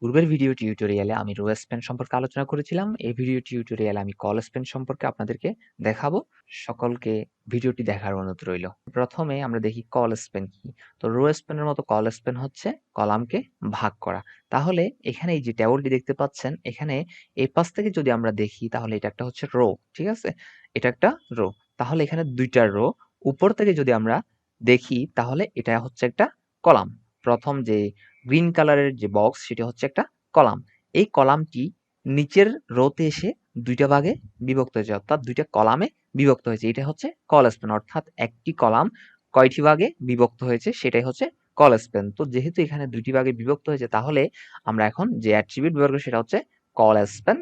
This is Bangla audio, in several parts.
পূর্বের ভিডিও টিউটোরিয়ালে আমি rowspan সম্পর্কে আলোচনা করেছিলাম। এই ভিডিও টিউটোরিয়ালে আমি colspan সম্পর্কে আপনাদেরকে দেখাবো। সকলকে ভিডিওটি দেখার অনুরোধ রইল। প্রথমে আমরা দেখি colspan কি। তো rowspan এর মতো colspan হচ্ছে কলামকে ভাগ করা। তাহলে এখানে এই যে টেবিলটি দেখতে পাচ্ছেন, এখানে এই পাশ থেকে যদি আমরা দেখি তাহলে এটা একটা হচ্ছে রো, ঠিক আছে? এটা একটা রো। তাহলে এখানে দুইটা রো। উপর থেকে যদি আমরা দেখি তাহলে এটা হচ্ছে একটা কলাম। প্রথম যে গ্রিন কালারের যে বক্স সেটা হচ্ছে একটা কলাম। এই কলামটি নিচের রোতে এসে দুইটা ভাগে বিভক্ত হয়েছে, অর্থাৎ দুইটা কলামে বিভক্ত হয়েছে। এটা হচ্ছে কলস্পেন, অর্থাৎ একটি কলাম কয়টি ভাগে বিভক্ত হয়েছে সেটাই হচ্ছে কলস্পেন। তো যেহেতু এখানে দুইটি ভাগে বিভক্ত হয়েছে তাহলে আমরা এখন যে অ্যাট্রিবিউট ব্যবহার করি সেটা হচ্ছে কলস্পেন।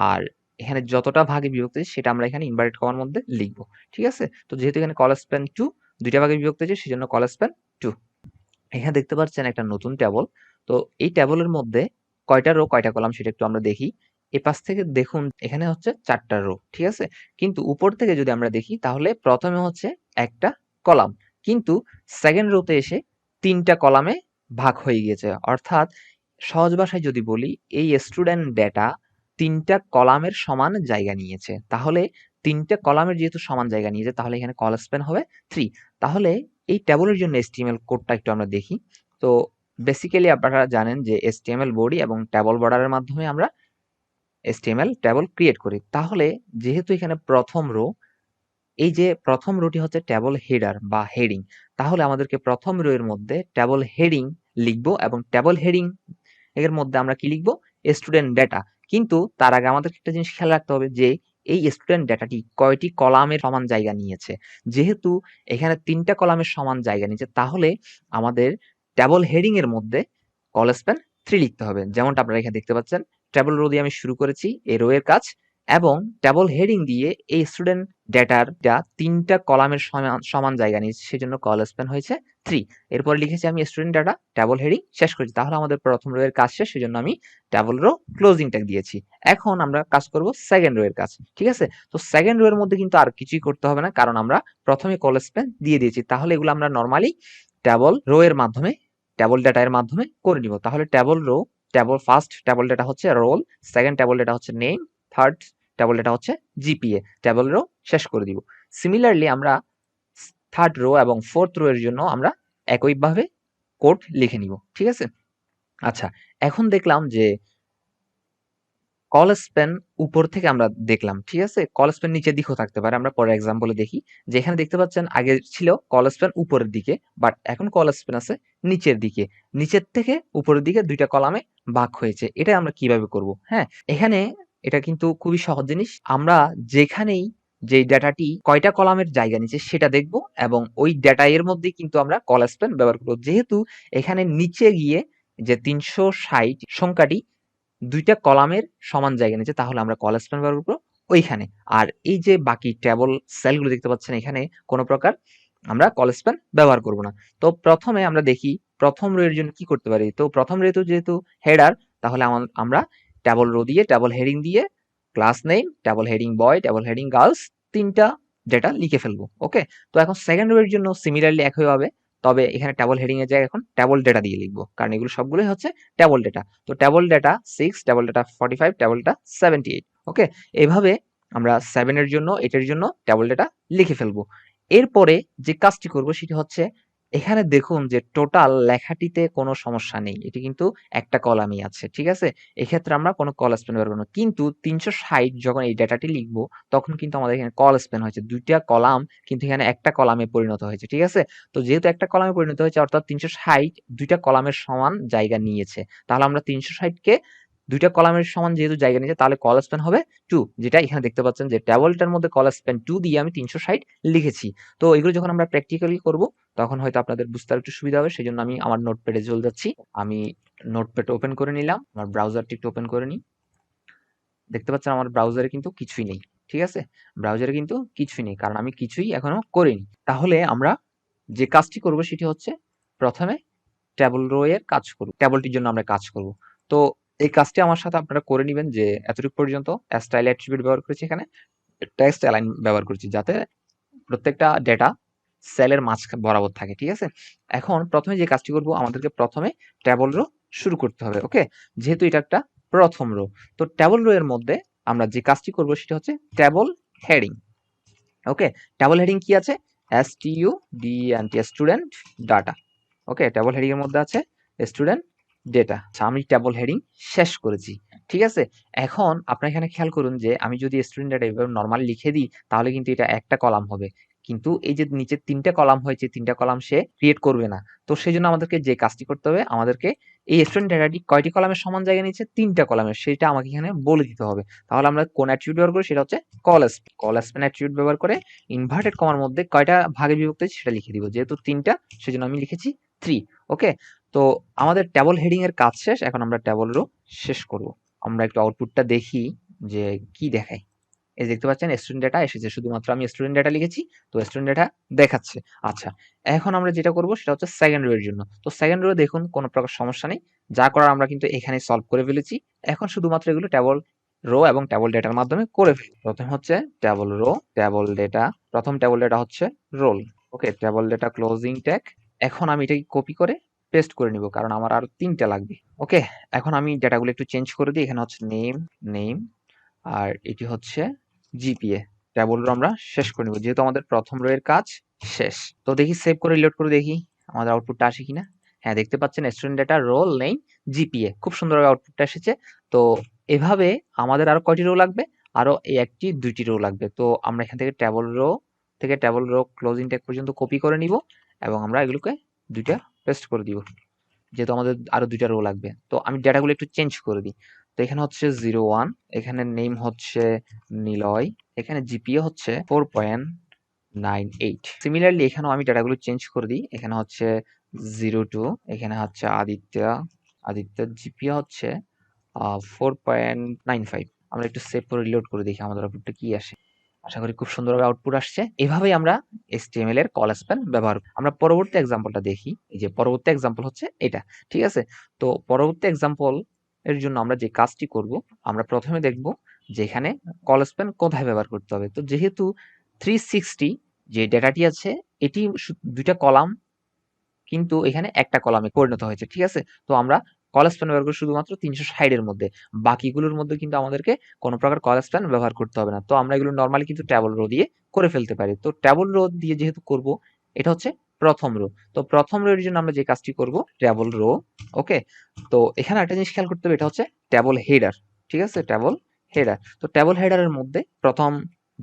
আর এখানে যতটা ভাগে বিভক্ত হয়েছে সেটা আমরা এখানে ইনভার্টেড কমার মধ্যে লিখবো, ঠিক আছে? তো যেহেতু এখানে কলস্পেন টু দুইটা ভাগে বিভক্ত হয়েছে সেজন্য কলস্পেন টু। এখানে দেখতে পাচ্ছেন একটা নতুন টেবল। তো এই টেবলের মধ্যে কয়টা রো কয়টা কলাম সেটা একটু আমরা দেখি। এ পাশ থেকে দেখুন এখানে হচ্ছে 4টা রো, ঠিক আছে? কিন্তু উপর থেকে যদি আমরা দেখি তাহলে প্রথমে হচ্ছে একটা কলাম, কিন্তু সেকেন্ড রোতে এসে 3টা কলামে ভাগ হয়ে গিয়েছে। অর্থাৎ সহজ ভাষায় যদি বলি, এই স্টুডেন্ট ডেটা 3টা কলামের সমান জায়গা নিয়েছে। তাহলে 3টা কলামের যেহেতু সমান জায়গা নিয়েছে তাহলে এখানে কলস্প্যান হবে 3। তাহলে এই টেবলের জন্য HTML কোডটা একটু আমরা দেখি। তো বেসিক্যালি আপনারা জানেন যে HTML বডি এবং টেবল বর্ডারের মাধ্যমে আমরা HTML টেবল ক্রিয়েট করি। তাহলে যেহেতু এখানে প্রথম রো, এই যে প্রথম রোটি হচ্ছে টেবল হেডার বা হেডিং, তাহলে আমাদেরকে প্রথম রো এর মধ্যে টেবল হেডিং লিখবো এবং টেবল হেডিং এর মধ্যে আমরা কি লিখবো? Student data. কিন্তু তার আগে আমাদেরকে একটা জিনিস খেয়াল রাখতে হবে যে এই স্টুডেন্ট ডেটাটি কয়টি কলামের সমান জায়গা নিয়েছে। যেহেতু এখানে 3টা কলামের সমান জায়গা নিয়েছে তাহলে আমাদের টেবল হেডিং এর মধ্যে কলস্প্যান 3 লিখতে হবে। যেমনটা আপনারা এখানে দেখতে পাচ্ছেন, টেবল রো দিয়ে আমি শুরু করেছি এই রো এর কাজ, এবং টেবল হেডিং দিয়ে এই স্টুডেন্ট ডেটাটা 3টা কলামের সমান জায়গা নিয়েছে, সেজন্য কলস্প্যান হয়েছে 3। এরপর লিখেছি আমি স্টুডেন্ট ডাটা, টেবল হেডিং শেষ করেছি। তাহলে আমাদের প্রথম রো এর কাজ শেষ, সেজন্য আমি টেবল রো ক্লোজিং ট্যাগ দিয়েছি। এখন আমরা কাজ করব সেকেন্ড রো এর কাজ, ঠিক আছে? তো সেকেন্ড রো এর মধ্যে কিন্তু আর কিছুই করতে হবে না, কারণ আমরা প্রথমে কলস্প্যান দিয়ে দিয়েছি। তাহলে এগুলো আমরা নরমালি টেবল রো এর মাধ্যমে, টেবল ডেটা এর মাধ্যমে করে নিব। তাহলে table row, table first table data হচ্ছে রোল, সেকেন্ড টেবল ডেটা হচ্ছে নেম, থার্ড টেবল ডেটা হচ্ছে জিপিএ। টেবল রো শেষ করে দিব। সিমিলারলি আমরা থার্ড রো এবং ফোর্থ রো এর জন্য আমরা একইভাবে কোড লিখে নিব, ঠিক আছে? আচ্ছা, এখন দেখলাম যে কলস্প্যান উপর থেকে আমরা দেখলাম, ঠিক আছে? কলস্প্যান নিচের দিকেও থাকতে পারে। আমরা পরের এক্সাম্পলে দেখি যে এখানে দেখতে পাচ্ছেন আগে ছিল কলস্প্যান উপরের দিকে, বাট এখন কলস্প্যান আছে নিচের দিকে। নিচের থেকে উপরের দিকে দুইটা কলামে ভাগ হয়েছে। এটা আমরা কিভাবে করব? হ্যাঁ, এখানে এটা কিন্তু খুবই সহজ জিনিস। আমরা যেখানেই যে ডাটাটি কয়টা কলামের জায়গা নিচ্ছে সেটা দেখব, এবং ওই ডাটা এর মধ্যে কিন্তু আমরা কলস্প্যান ব্যবহার করব। যেহেতু এখানে নিচে গিয়ে যে 360 সংখ্যাটি দুইটা কলামের সমান জায়গা নিচ্ছে, তাহলে আমরা কলস্প্যান ব্যবহার করবো ওইখানে। আর এই যে বাকি টেবল সেলগুলো দেখতে পাচ্ছেন, এখানে কোনো প্রকার আমরা কলস্প্যান ব্যবহার করব না। তো প্রথমে আমরা দেখি প্রথম রো এর জন্য কি করতে পারি। তো প্রথম রো যেহেতু হেডার, তাহলে আমরা টেবল রো দিয়ে টেবল হেডিং দিয়ে ক্লাস নেম, টেবল হেডিং বয়, টেবল হেডিং গার্লস, 3টা ডেটা লিখে ফেলবো। ওকে, তো এখন সেকেন্ড রো এর জন্য সিমিলারলি একইভাবে, তবে এখানে টেবল হেডিং এর জায়গায় এখন টেবল ডেটা দিয়ে লিখবো, কারণ এগুলো সবগুলোই হচ্ছে টেবল ডেটা। তো table data 6, table data 45, table data 78। ওকে, এভাবে আমরা 7 এর জন্য, 8 এর জন্য টেবল ডেটা লিখে ফেলবো। এরপরে যে কাজটি করব সেটি হচ্ছে, এখানে দেখুন যে টোটাল লেখাটিতে কোনো সমস্যা নেই, এটি কিন্তু একটা কলামই আছে, ঠিক আছে? এক্ষেত্রে আমরা কোনো কল স্পেন ব্যবহার করব না। কিন্তু 360 যখন এই ডেটাটি লিখবো তখন কিন্তু আমাদের এখানে কল স্পেন হয়েছে, দুইটা কলাম কিন্তু এখানে একটা কলামে পরিণত হয়েছে, ঠিক আছে? তো যেহেতু একটা কলামে পরিণত হয়েছে, অর্থাৎ 360 দুইটা কলামের সমান জায়গা নিয়েছে। তাহলে আমরা 360 কে দুইটা কলামের সমান যেহেতু জায়গা নিয়েছে, তাহলে কল স্প্যান হবে 2, যেটা এখানে দেখতে পাচ্ছেন যে টেবলটার মধ্যে কল স্প্যান 2 দিয়ে আমি 360 লিখেছি। তো এগুলো যখন আমরা প্র্যাকটিক্যালি করব তখন হয়তো আপনাদের বুঝতে আর একটু সুবিধা হবে। সেজন্য আমি আমার নোটপ্যাডে চলে যাচ্ছি। আমি নোটপ্যাড ওপেন করে নিলাম, আমার ব্রাউজারটি একটু ওপেন করে নিই। দেখতে পাচ্ছেন আমার ব্রাউজারে কিন্তু কিছুই নেই, ঠিক আছে? ব্রাউজারে কিন্তু কিছুই নেই, কারণ আমি কিছুই এখনো করিনি। তাহলে আমরা যে কাজটি করব সেটি হচ্ছে, প্রথমে টেবল রো এর কাজ করব, টেবলটির জন্য আমরা কাজ করব। তো এই কাজটি আমার সাথে আপনারা করে নিবেন যে এতটুকু পর্যন্ত স্টাইল অ্যাট্রিবিউট ব্যবহার করেছি, এখানে টেক্সট অ্যালাইন ব্যবহার করেছি, যাতে প্রত্যেকটা ডেটা সেলের মাঝ বরাবর থাকে, ঠিক আছে? এখন প্রথমে যে কাজটি করব, আমাদেরকে প্রথমে টেবল রো শুরু করতে হবে। ওকে, যেহেতু এটা একটা প্রথম রো, তো ট্যাবল রো এর মধ্যে আমরা যে কাজটি করব সেটা হচ্ছে table heading. Okay, table heading কি আছে? STUDENT student data. Okay, table heading এর মধ্যে আছে স্টুডেন্ট ডেটা। আচ্ছা, আমি ট্যাবল হেডিং শেষ করেছি। ঠিক আছে, এখন আপনারা এখানে খেয়াল করুন যে আমি যদি স্টুডেন্ট ডেটা এভাবে নর্মালি লিখে দিই তাহলে কিন্তু এটা একটা কলাম হবে, কিন্তু এই যে নিচে 3টা কলাম হয়েছে, 3টা কলাম সে ক্রিয়েট করবে না। তো সেই জন্য আমাদেরকে যে কাজটি করতে হবে, আমাদেরকে এই স্টুডেন্ট ডেটাটি কয়টি কলামের সমান জায়গা নিচ্ছে? 3টা কলামের, সেটা আমাকে এখানে বলে দিতে হবে। তাহলে আমরা কোন অ্যাট্রিবিউট ব্যবহার করি? সেটা হচ্ছে কলস্প্যান অ্যাট্রিবিউট ব্যবহার করে ইনভার্টেড কমার মধ্যে কয়টা ভাগে বিভক্ত হয়েছে সেটা লিখে দিব। যেহেতু 3টা, সেজন্য আমি লিখেছি 3। ওকে, তো আমাদের ট্যাবল হেডিং এর কাজ শেষ। এখন আমরা ট্যাবল রো শেষ করব। আমরা একটু আউটপুটটা দেখি যে কি দেখায়। এই দেখতে পাচ্ছেন স্টুডেন্ট ডেটা এসেছে, শুধুমাত্র আমি স্টুডেন্ট ডেটা লিখেছি, তো স্টুডেন্ট ডেটা দেখাচ্ছে। আচ্ছা, এখন আমরা যেটা করব সেটা হচ্ছে সেকেন্ড রো এর জন্য। তো সেকেন্ড রো দেখুন কোনো প্রকার সমস্যা নেই, যা করার আমরা কিন্তু এখানে সলভ করে ফেলেছি। এখন শুধুমাত্র এগুলো ট্যাবল রো এবং ট্যাবল ডেটার মাধ্যমে করে ফেলি। প্রথম হচ্ছে ট্যাবল রো, ট্যাবল ডেটা। প্রথম ট্যাবল ডেটা হচ্ছে রোল। ওকে, ট্যাবল ডেটা ক্লোজিং ট্যাগ। এখন আমি এটাকে কপি করে পেস্ট করে নিব, কারণ আমার আরো 3টা লাগবে। ওকে, এখন আমি ডেটাগুলো একটু চেঞ্জ করে দিই। এখানে হচ্ছে নেম, আর এটি হচ্ছে জিপিএ। ট্যাবল রো আমরা শেষ করে নিব, যেহেতু আমাদের প্রথম রো এর কাজ শেষ। তো দেখি সেভ করে রিলোড করে দেখি আমাদের আউটপুটটা আসে কিনা। হ্যাঁ, দেখতে পাচ্ছেন student data, roll, name, GPA, খুব সুন্দরভাবে আউটপুটটা এসেছে। তো এভাবে আমাদের আরো কয়টি রো লাগবে? আরো এই 1টি 2টি রো লাগবে। তো আমরা এখান থেকে ট্যাবল রো ক্লোজিং ট্যাগ পর্যন্ত কপি করে নিব এবং আমরা এগুলোকে 2টা পেস্ট করে দিব, যেহেতু আমাদের আরো 2টা রো লাগবে। তো আমি ডেটাগুলো একটু চেঞ্জ করে দিই। তো এখানে হচ্ছে 01, এখানে নেম হচ্ছে নিলয়, এখানে জিপিএ হচ্ছে 4.98। সিমিলারলি এখানেও আমি ডেটাগুলো চেঞ্জ করে দিই। এখানে হচ্ছে 02, এখানে হচ্ছে আদিত্য জিপিএ হচ্ছে 4.95। আমরা একটু সেভ করে রিলোড করে দেখি আমাদের আউটপুটটা কি আসে। আশা করি খুব সুন্দরভাবে আউটপুট আসছে। এভাবেই আমরা HTML এর কল স্প্যান ব্যবহার করি। আমরা পরবর্তী এক্সাম্পলটা দেখি। এই যে পরবর্তী এক্সাম্পল হচ্ছে এটা। ঠিক আছে, তো পরবর্তী এক্সাম্পল এর জন্য আমরা যে কাজটি করব, আমরা প্রথমে দেখব যে এখানে কল স্প্যান কোথায় ব্যবহার করতে হবে। তো যেহেতু 360 যে ডেটাটি আছে, এটি 2টা কলাম, কিন্তু এখানে একটা কলামে পরিণত হয়েছে। ঠিক আছে, তো আমরা কল স্প্যান ব্যবহার করি শুধুমাত্র 360 এর মধ্যে, বাকিগুলোর মধ্যে কিন্তু আমাদেরকে কোনো প্রকার কল স্প্যান ব্যবহার করতে হবে না। তো আমরা এগুলো নর্মালি কিন্তু ট্যাবল রো দিয়ে করে ফেলতে পারি। তো ট্যাবল রো দিয়ে যেহেতু করব, এটা হচ্ছে প্রথম রো। তো প্রথম রো এর জন্য আমরা যে কাজটি করব, ট্যাবল রো। ওকে, তো এখানে একটা জিনিস খেয়াল করতে হবে, এটা হচ্ছে ট্যাবল হেডার। ঠিক আছে, ট্যাবল হেডার। তো ট্যাবল হেডারের মধ্যে প্রথম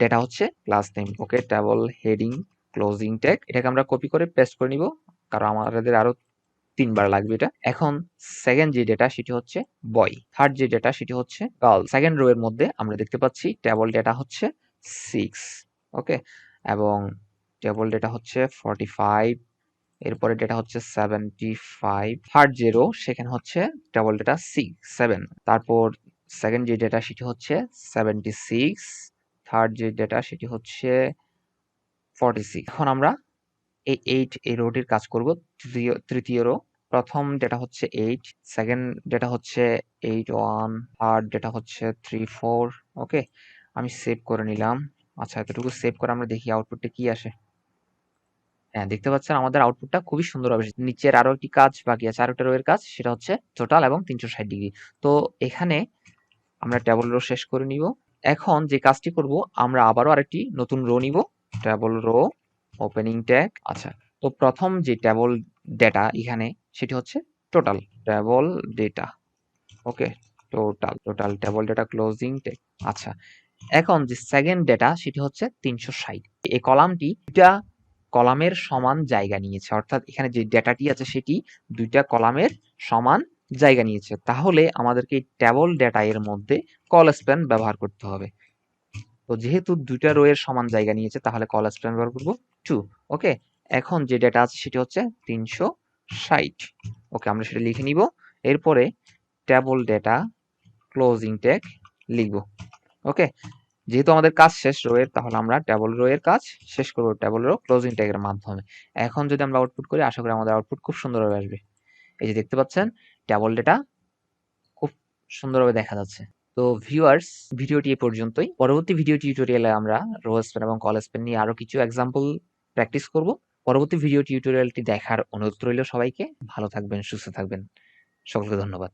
ডেটা হচ্ছে ক্লাস নেম। ওকে, ট্যাবল হেডিং ক্লোজিং ট্যাগ, এটাকে আমরা কপি করে পেস্ট করে নিব, কারণ আমাদের আরো 3বার লাগবে এটা। এখন সেকেন্ড যে ডেটা সেটি হচ্ছে বয়, থার্ড যে ডেটা সেটি হচ্ছে গার্ল। সেকেন্ড রো এর মধ্যে আমরা দেখতে পাচ্ছি টেবল ডেটা হচ্ছে 6। ওকে, এবং টেবল ডেটা হচ্ছে 45, এরপরে ডেটা হচ্ছে 75। থার্ড যে রো সেখানে হচ্ছে টেবল ডেটা 7। তারপর সেকেন্ড যে ডেটা সেটি হচ্ছে 76, থার্ড যে ডেটা সেটি হচ্ছে 46। এখন আমরা এই রোটির কাজ করব। তৃতীয় রো, প্রথম ডেটা হচ্ছে 8, সেকেন্ড ডেটা হচ্ছে 81, থার্ড ডেটা হচ্ছে 34। ওকে, আমি সেভ করে নিলাম। আচ্ছা, এতটুকু সেভ করে আমরা দেখি আউটপুটটা কি আসে। হ্যাঁ, দেখতে পাচ্ছেন আমাদের আউটপুটটা খুবই সুন্দর হবে। নিচের আরো একটি কাজ বাকি আছে, আরো একটা রো এর কাজ, সেটা হচ্ছে টোটাল এবং 360°। তো এখানে আমরা ট্যাবল রো শেষ করে নিব। এখন যে কাজটি করব, আমরা আবারও আরেকটি নতুন রো নিব, ট্যাবল রো ওপেনিং ট্যাগ। আচ্ছা, তো প্রথম যে ট্যাবল ডেটা এখানে সেটি হচ্ছে total, table data. Okay, total table data closing tag. আচ্ছা, এখন যে সেকেন্ড ডেটা সেটি হচ্ছে 360। এই কলামটি 2টা কলামের সমান জায়গা নিয়েছে, অর্থাৎ এখানে যে ডেটাটি আছে সেটি 2টা কলামের সমান জায়গা নিয়েছে। তাহলে আমাদেরকে এই ট্যাবল ডেটা এর মধ্যে কল স্প্যান ব্যবহার করতে হবে। তো যেহেতু 2টা রো এর সমান জায়গা নিয়েছে, তাহলে কল স্প্যান ব্যবহার করব 2। ওকে, এখন যে ডেটা আছে সেটি হচ্ছে 360। ওকে, আমরা সেটা লিখে নিব। এরপরে ট্যাবল ডেটা ক্লোজিং ট্যাগ লিখব। ওকে, যেহেতু আমাদের কাজ শেষ রো এর, তাহলে আমরা ট্যাবল রো এর কাজ শেষ করব ট্যাবল রো ক্লোজিং ট্যাগের মাধ্যমে। এখন যদি আমরা আউটপুট করি, আশা করি আমাদের আউটপুট খুব সুন্দরভাবে আসবে। এই যে দেখতে পাচ্ছেন ট্যাবল ডেটা খুব সুন্দরভাবে দেখা যাচ্ছে। তো ভিউয়ার্স, ভিডিওটি এ পর্যন্তই। পরবর্তী ভিডিও টিউটোরিয়ালে আমরা রো স্প্যান এবং কল স্প্যান নিয়ে আরো কিছু এক্সাম্পল প্র্যাকটিস করব। পরবর্তী ভিডিও টিউটোরিয়ালটি দেখার অনুরোধ রইল সবাইকে। ভালো থাকবেন, সুস্থ থাকবেন। সকলকে ধন্যবাদ।